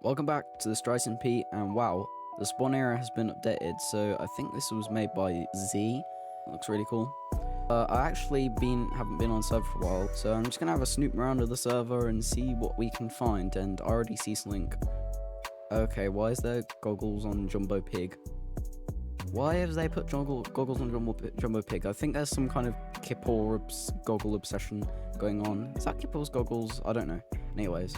Welcome back to the SMP, and wow, the spawn area has been updated, so I think this was made by Z. It looks really cool. I actually haven't been on server for a while, so I'm just gonna have a snoop around of the server and see what we can find, and I already see something. Okay, why is there goggles on Jumbo Pig? Why have they put goggles on Jumbo Pig? I think there's some kind of Kippur goggle obsession going on. Is that Kippur's goggles? I don't know. Anyways.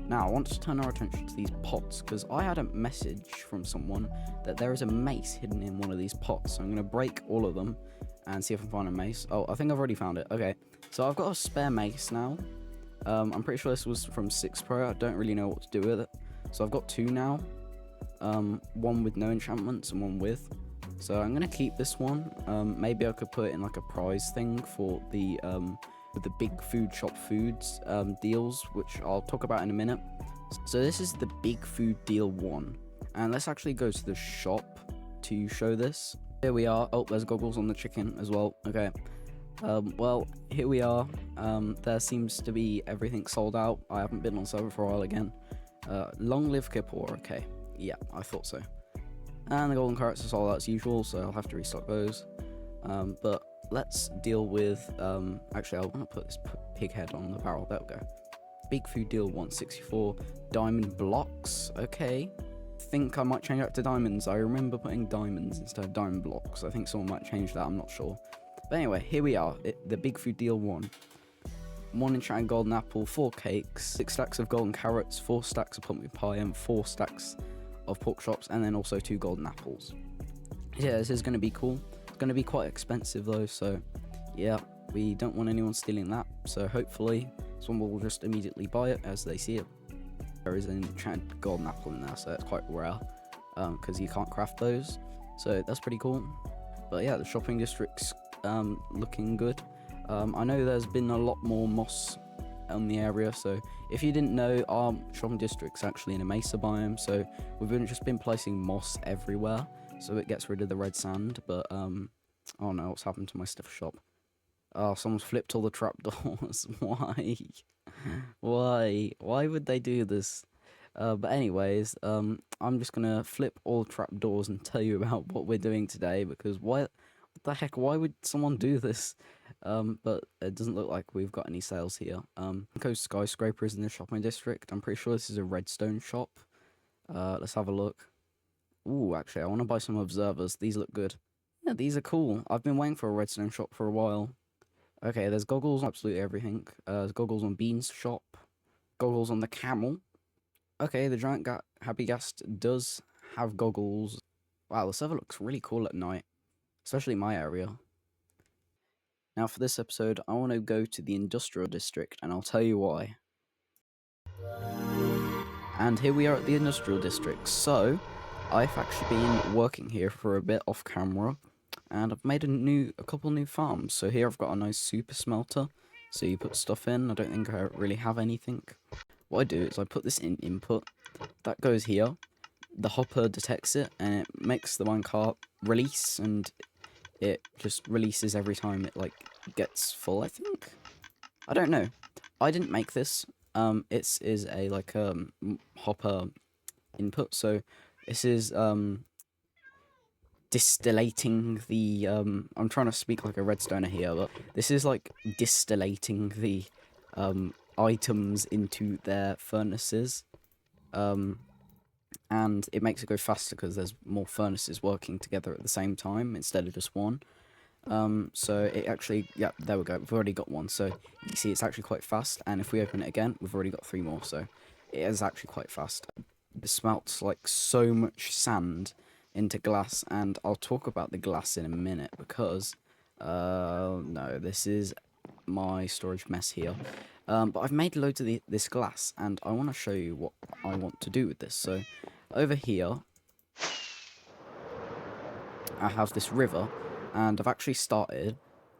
Now, I want to turn our attention to these pots, because I had a message from someone that there is a mace hidden in one of these pots. So I'm going to break all of them and see if I can find a mace. Oh, I think I've already found it. Okay, so I've got a spare mace now. I'm pretty sure this was from 6 Pro. I don't really know what to do with it. So I've got 2 now. One with no enchantments and one with. So I'm going to keep this one. Maybe I could put it in like a prize thing for the big food shop foods deals, which I'll talk about in a minute. So this is the big food deal 1, and let's actually go to the shop to show this. Here we are. Oh, there's goggles on the chicken as well. Okay, well, here we are. There seems to be everything sold out. I haven't been on server for a while again. Long live Kippur. Okay, yeah, I thought so. And the golden carrots are sold out as usual, so I'll have to restock those. But let's deal with, actually I want to put this pig head on the barrel. There we go. Big food deal 164. Diamond blocks. Okay. Think I might change that to diamonds. I remember putting diamonds instead of diamond blocks. I think someone might change that. I'm not sure. But anyway, here we are. The big food deal 1. 1 enchanted golden apple, 4 cakes, 6 stacks of golden carrots, 4 stacks of pumpkin pie, and 4 stacks of pork chops, and then also 2 golden apples. Yeah, this is going to be cool. It's going to be quite expensive though, so yeah, we don't want anyone stealing that. So hopefully someone will just immediately buy it as they see it. There is an enchanted golden apple in there, so it's quite rare because you can't craft those. So that's pretty cool. But yeah, the shopping district's looking good. I know there's been a lot more moss on the area, so if you didn't know, our shopping district's actually in a mesa biome, so we've just been placing moss everywhere, so it gets rid of the red sand. But oh no, what's happened to my stuff shop? Oh, someone's flipped all the trapdoors. Why would they do this? But anyways, I'm just gonna flip all the trapdoors and tell you about what we're doing today, because what the heck, why would someone do this? But it doesn't look like we've got any sales here. Coast skyscraper is in the shopping district. I'm pretty sure this is a redstone shop. Let's have a look. Ooh, actually, I want to buy some observers. These look good. Yeah, these are cool. I've been waiting for a redstone shop for a while. Okay, there's goggles on absolutely everything. There's goggles on Bean's shop. Goggles on the camel. Okay, the giant happy ghast does have goggles. Wow, the server looks really cool at night, especially my area. Now for this episode, I want to go to the industrial district, and I'll tell you why. And here we are at the industrial district. So I've actually been working here for a bit off camera, and I've made a couple new farms. So here I've got a nice super smelter, so you put stuff in. I don't think I really have anything. What I do is I put this in input, that goes here, the hopper detects it, and it makes the minecart release, and it just releases every time it like gets full, I think. I don't know. I didn't make this. It is a like hopper input, so this is distillating the I'm trying to speak like a redstoner here, but this is like distillating the items into their furnaces. And it makes it go faster because there's more furnaces working together at the same time instead of just one. So it actually, yeah, there we go, we've already got one, so you can see it's actually quite fast, and if we open it again, we've already got 3 more, so it is actually quite fast. It smelts like so much sand into glass, and I'll talk about the glass in a minute, because, no, this is my storage mess here. But I've made loads of this glass, and I want to show you what I want to do with this. So over here, I have this river, and I've actually started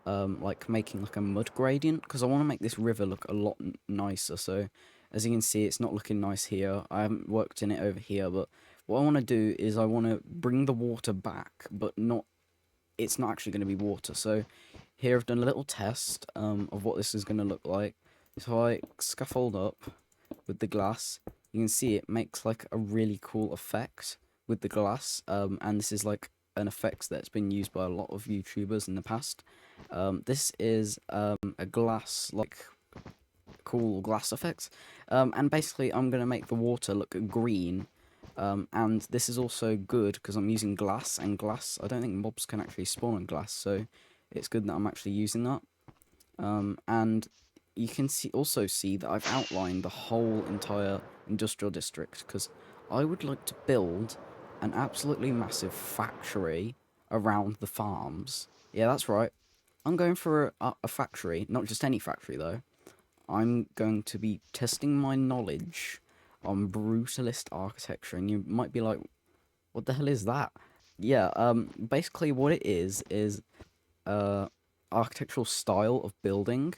like making like a mud gradient, because I want to make this river look a lot nicer. So as you can see, it's not looking nice here. I haven't worked in it over here, but what I want to do is I want to bring the water back, but it's not actually going to be water. So here I've done a little test of what this is going to look like. So I scaffold up with the glass, you can see it makes like a really cool effect with the glass, and this is like an effect that's been used by a lot of YouTubers in the past. This is a glass, like, cool glass effect, and basically I'm going to make the water look green, and this is also good because I'm using glass, and glass, I don't think mobs can actually spawn on glass, so it's good that I'm actually using that. And you can also see that I've outlined the whole entire industrial district, because I would like to build an absolutely massive factory around the farms. Yeah, that's right. I'm going for a factory, not just any factory though. I'm going to be testing my knowledge on Brutalist architecture, and you might be like, what the hell is that? Yeah, basically what it is architectural style of building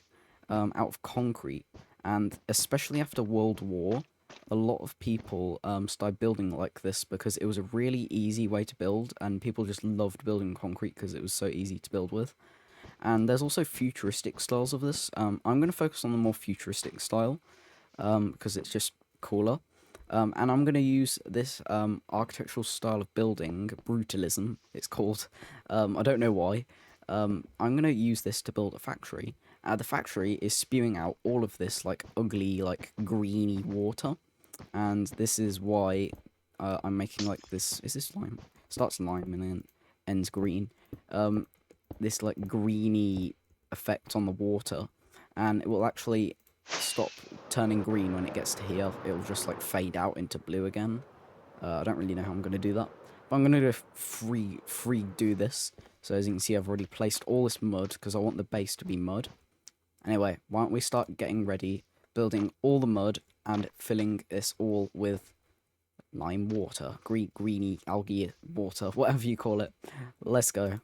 out of concrete, and especially after World War, a lot of people started building like this because it was a really easy way to build, and people just loved building concrete because it was so easy to build with. And there's also futuristic styles of this. I'm going to focus on the more futuristic style because it's just cooler. And I'm going to use this architectural style of building, Brutalism, it's called. I don't know why. I'm going to use this to build a factory. The factory is spewing out all of this, like, ugly, like, greeny water. And this is why I'm making, like, this... Is this lime? Starts lime and then ends green. This, like, greeny effect on the water. And it will actually stop turning green when it gets to here. It'll just, like, fade out into blue again. I don't really know how I'm going to do that. But I'm going to free do this. So as you can see, I've already placed all this mud because I want the base to be mud. Anyway, why don't we start getting ready, building all the mud and filling this all with lime water, greeny algae water, whatever you call it. Let's go.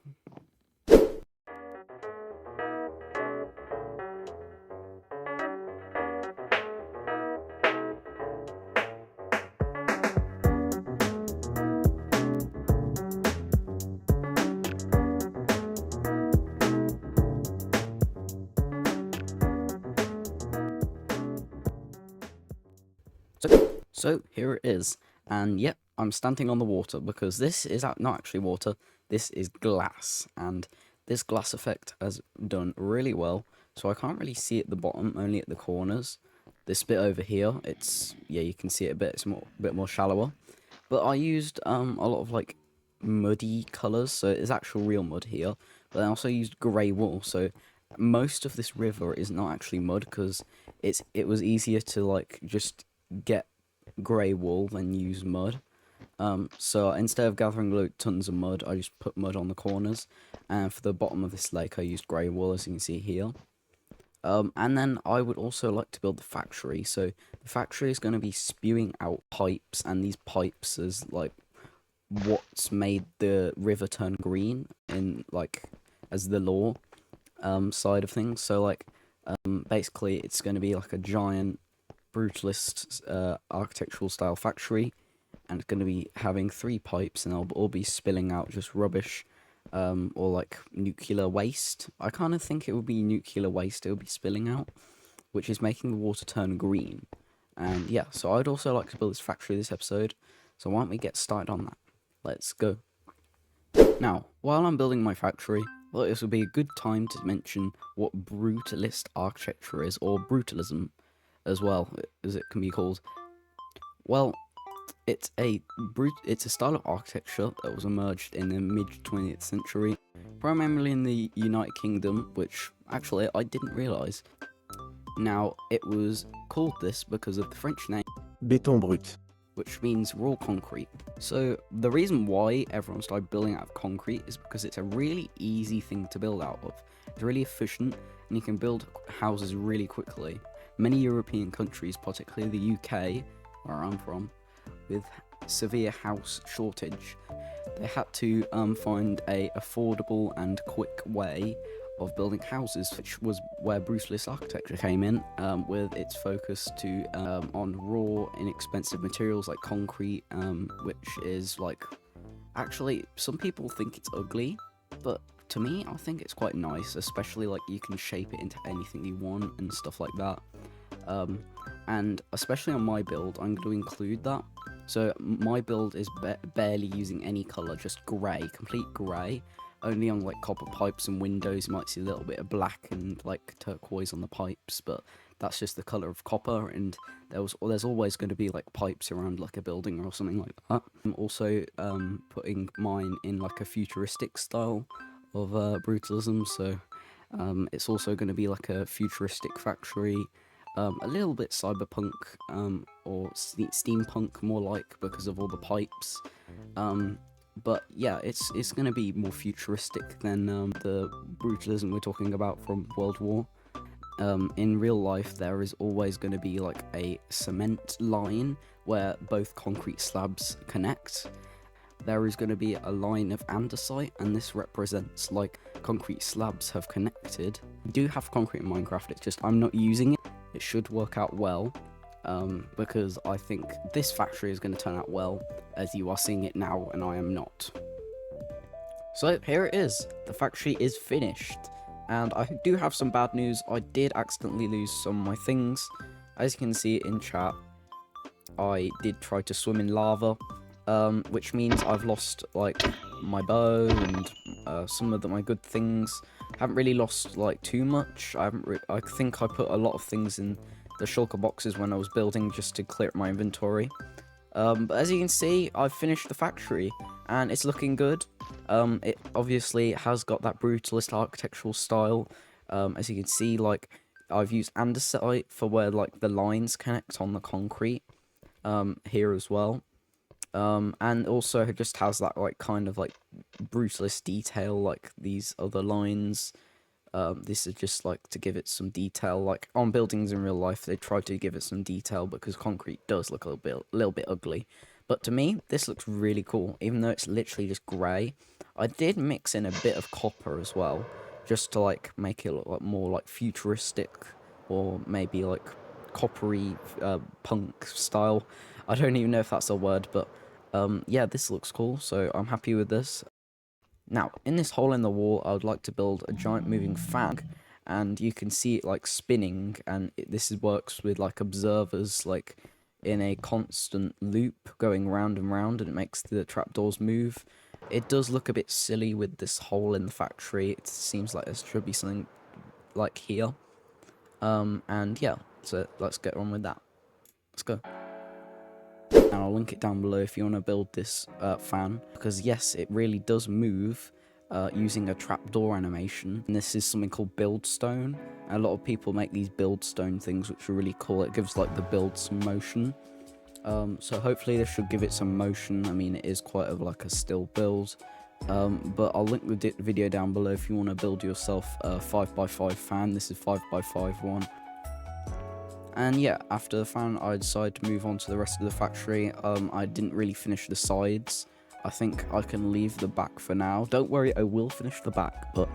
So here it is, and yep, I'm standing on the water because this is not actually water, this is glass, and this glass effect has done really well, so I can't really see at the bottom, only at the corners. This bit over here, yeah, you can see it a bit, it's a bit more shallower, but I used a lot of, like, muddy colours, so it's actual real mud here, but I also used grey wool, so most of this river is not actually mud, because it was easier to, like, just get grey wool than use mud. So instead of gathering tons of mud, I just put mud on the corners, and for the bottom of this lake I used grey wool, as you can see here. And then I would also like to build the factory, so the factory is going to be spewing out pipes, and these pipes is like what's made the river turn green in, like, as the law side of things. So, like, basically it's going to be like a giant Brutalist architectural style factory, and it's going to be having 3 pipes, and they'll all be spilling out just rubbish, or like nuclear waste. I kind of think it would be nuclear waste it will be spilling out, which is making the water turn green. And yeah, so I'd also like to build this factory this episode, so why don't we get started on that? Let's go. Now, while I'm building my factory, well, this would be a good time to mention what Brutalist architecture is, or Brutalism as well, as it can be called. Well, it's a style of architecture that was emerged in the mid-20th century, primarily in the United Kingdom, which actually I didn't realise. Now, it was called this because of the French name Béton brut, which means raw concrete. So the reason why everyone started building out of concrete is because it's a really easy thing to build out of. It's really efficient, and you can build houses really quickly. Many European countries, particularly the UK, where I'm from, with severe house shortage, they had to find a affordable and quick way of building houses, which was where Brutalist architecture came in, with its focus on raw, inexpensive materials like concrete, which is, like, actually, some people think it's ugly, but to me, I think it's quite nice, especially, like, you can shape it into anything you want and stuff like that. and especially on my build, I'm going to include that. So my build is barely using any colour, just grey, complete grey. Only on like copper pipes and windows you might see a little bit of black and like turquoise on the pipes, but that's just the colour of copper, and there's always going to be like pipes around like a building or something like that. I'm also putting mine in like a futuristic style of brutalism, so it's also going to be like a futuristic factory, a little bit cyberpunk or steampunk more like, because of all the pipes. But yeah, it's going to be more futuristic than the brutalism we're talking about from World War. In real life, there is always going to be like a cement line where both concrete slabs connect. There is going to be a line of andesite, and this represents like concrete slabs have connected. We do have concrete in Minecraft, it's just I'm not using it. It should work out well. Because I think this factory is going to turn out well, as you are seeing it now and I am not. So here it is, the factory is finished, and I do have some bad news. I did accidentally lose some of my things. As you can see in chat, I did try to swim in lava, which means I've lost like my bow and some of my good things. Haven't really lost like too much. I think I put a lot of things in the shulker boxes when I was building just to clear up my inventory. But as you can see, I've finished the factory and it's looking good. It obviously has got that brutalist architectural style. As you can see, like I've used andesite for where like the lines connect on the concrete here as well. And also it just has that like kind of like brutalist detail, like these other lines. This is just like to give it some detail. Like on buildings in real life, they try to give it some detail because concrete does look a little bit ugly. But to me, this looks really cool, even though it's literally just grey. I did mix in a bit of copper as well, just to like make it look like more like futuristic, or maybe like coppery punk style. I don't even know if that's a word, but yeah, this looks cool, so I'm happy with this. Now, in this hole in the wall, I would like to build a giant moving fan, and you can see it like spinning, and this works with like observers, like in a constant loop going round and round, and it makes the trapdoors move. It does look a bit silly with this hole in the factory. It seems like there should be something like here. And yeah, so let's get on with that. Let's go. And I'll link it down below if you want to build this fan, because yes, it really does move using a trapdoor animation. And this is something called build stone. A lot of people make these build stone things, which are really cool. It gives like the build some motion. So hopefully this should give it some motion. I mean, it is quite of like a still build. But I'll link the video down below if you want to build yourself a 5x5 fan. This is 5x5 one. And yeah, after the fan, I decided to move on to the rest of the factory. I didn't really finish the sides. I think I can leave the back for now. Don't worry, I will finish the back, but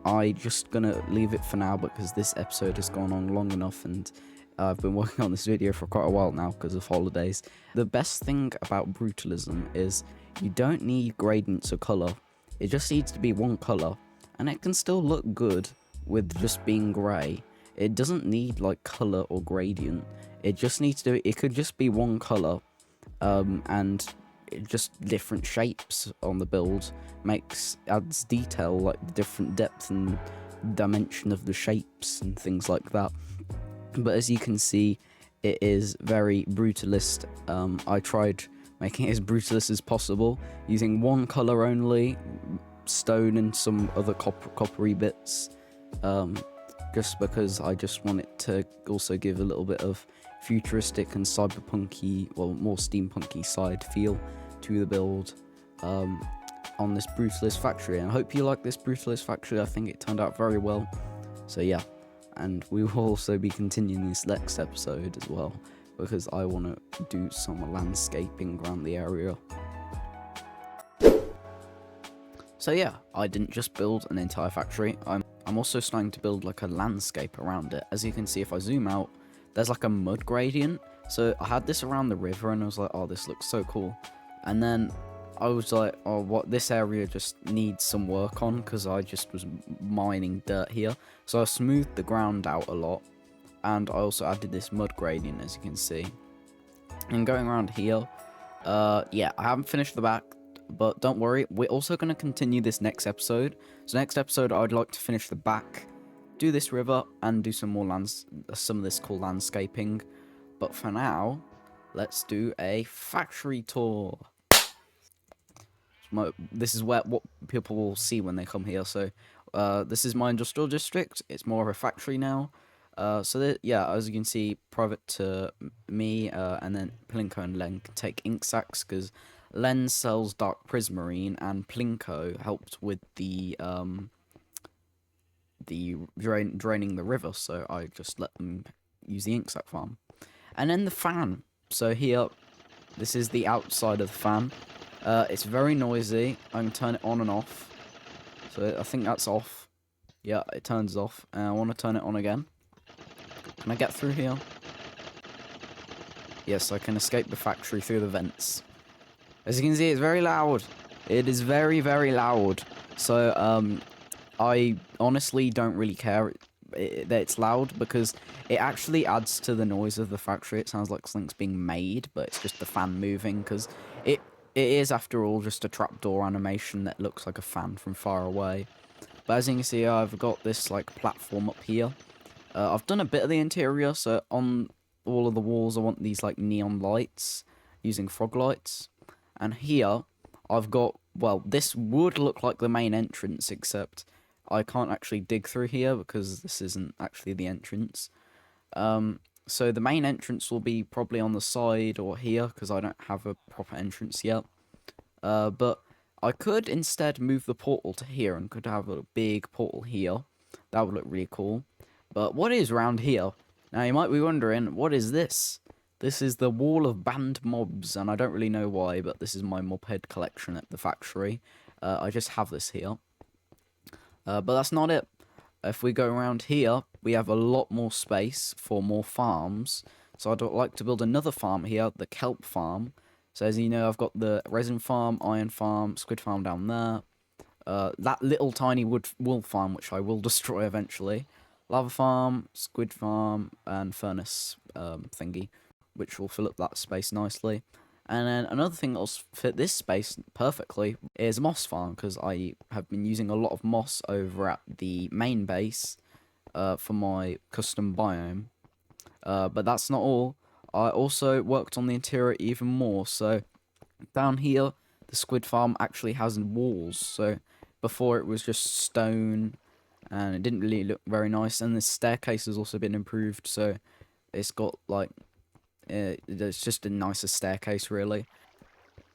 I'm just gonna leave it for now because this episode has gone on long enough, and I've been working on this video for quite a while now because of holidays. The best thing about brutalism is you don't need gradients of colour. It just needs to be one colour, and it can still look good with just being grey. It doesn't need like colour or gradient. It just needs to, it could just be one colour, and just different shapes on the build adds detail, like different depth and dimension of the shapes and things like that. But as you can see, it is very brutalist. I tried making it as brutalist as possible, using one colour only, stone and some other coppery bits, just because I just want it to also give a little bit of futuristic and cyberpunky, well, more steampunky side feel to the build on this brutalist factory. And I hope you like this brutalist factory. I think it turned out very well. So yeah, and we will also be continuing this next episode as well, because I want to do some landscaping around the area. So yeah, I didn't just build an entire factory. I'm also starting to build like a landscape around it. As you can see, if I zoom out, there's like a mud gradient. So I had this around the river and I was like, oh, this looks so cool. And then I was like, oh, what, this area just needs some work on, because I just was mining dirt here. So I smoothed the ground out a lot. and I also added this mud gradient, as you can see. And going around here, yeah, I haven't finished the back, but don't worry, we're also going to continue this next episode. So next episode, I'd like to finish the back, do this river, and do some more some of this cool landscaping. But for now, let's do a factory tour. This is what people will see when they come here. So this is my industrial district. It's more of a factory now. Yeah, as you can see, private to me, and then Plinko and Len can take ink sacs, because Len sells dark prismarine, and Plinko helped with the draining the river, so I just let them use the ink sac farm. And then the fan. So here, this is the outside of the fan. It's very noisy. I can turn it on and off. So I think that's off. Yeah, it turns off. And I want to turn it on again. Can I get through here? Yes, I can escape the factory through the vents. As you can see, it's very loud. It is very, very loud. So, I honestly don't really care that it's loud, because it actually adds to the noise of the factory. It sounds like something's being made, but it's just the fan moving, because it is, after all, just a trapdoor animation that looks like a fan from far away. But as you can see, I've got this like platform up here. I've done a bit of the interior, so on all of the walls I want these like neon lights using frog lights. And here I've got, well, this would look like the main entrance, except I can't actually dig through here because this isn't actually the entrance. So the main entrance will be probably on the side or here, because I don't have a proper entrance yet. But I could instead move the portal to here and could have a big portal here. That would look really cool. But what is around here? Now you might be wondering, what is this? This is the wall of banned mobs, and I don't really know why, but this is my moped collection at the factory. I just have this here. But that's not it. If we go around here, we have a lot more space for more farms. So I'd like to build another farm here, the kelp farm. So as you know, I've got the resin farm, iron farm, squid farm down there. That little tiny wool farm, which I will destroy eventually. Lava farm, squid farm, and furnace thingy, which will fill up that space nicely. And then another thing that'll fit this space perfectly is a moss farm, because I have been using a lot of moss over at the main base for my custom biome. But that's not all. I also worked on the interior even more. So down here, the squid farm actually has walls. So before it was just stone, and it didn't really look very nice. And the staircase has also been improved, so it's got like it's just a nicer staircase, really.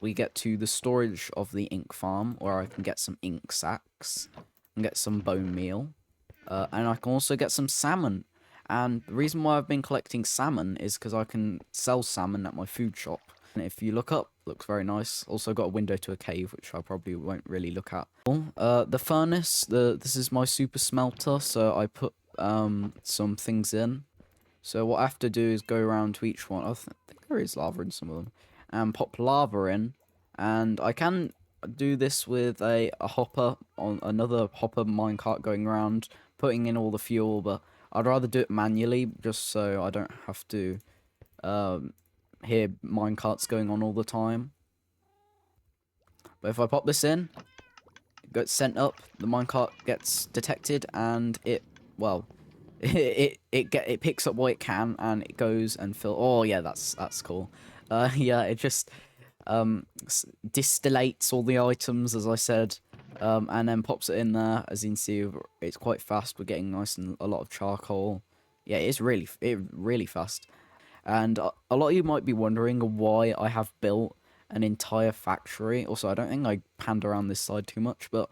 We get to the storage of the ink farm, where I can get some ink sacs and get some bone meal, and I can also get some salmon. And the reason why I've been collecting salmon is because I can sell salmon at my food shop. And if you look up, looks very nice. Also got a window to a cave, which I probably won't really look at. The furnace, this is my super smelter, so I put some things in. So what I have to do is go around to each one. I think there is lava in some of them. And pop lava in. And I can do this with a hopper, on another hopper minecart going around, putting in all the fuel, but I'd rather do it manually, just so I don't have to hear minecarts going on all the time. But if I pop this in, it gets sent up, the minecart gets detected, and it, well, it picks up what it can, and it goes and fill. Oh yeah, that's cool. Yeah, it just distillates all the items, as I said, and then pops it in there. As you can see, it's quite fast. We're getting nice and a lot of charcoal. Yeah, it's really fast. And a lot of you might be wondering why I have built an entire factory. Also, I don't think I panned around this side too much, but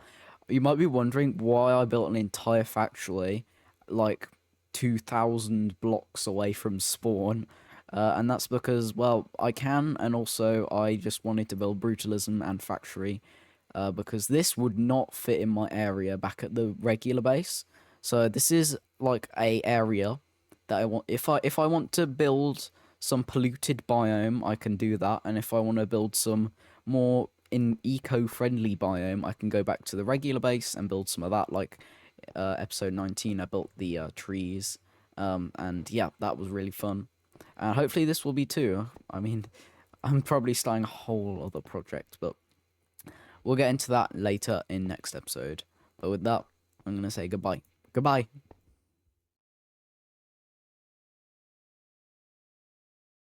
you might be wondering why I built an entire factory like 2,000 blocks away from spawn. And that's because, well, I can, and also I just wanted to build Brutalism and Factory, because this would not fit in my area back at the regular base. So this is like a area that I want. If I want to build some polluted biome, I can do that, and if I want to build some more eco-friendly biome, I can go back to the regular base and build some of that. Like episode 19, I built the trees And yeah, that was really fun. And hopefully this will be too. I mean, I'm probably starting a whole other project, but we'll get into that later in next episode. But with that, I'm going to say goodbye. Goodbye.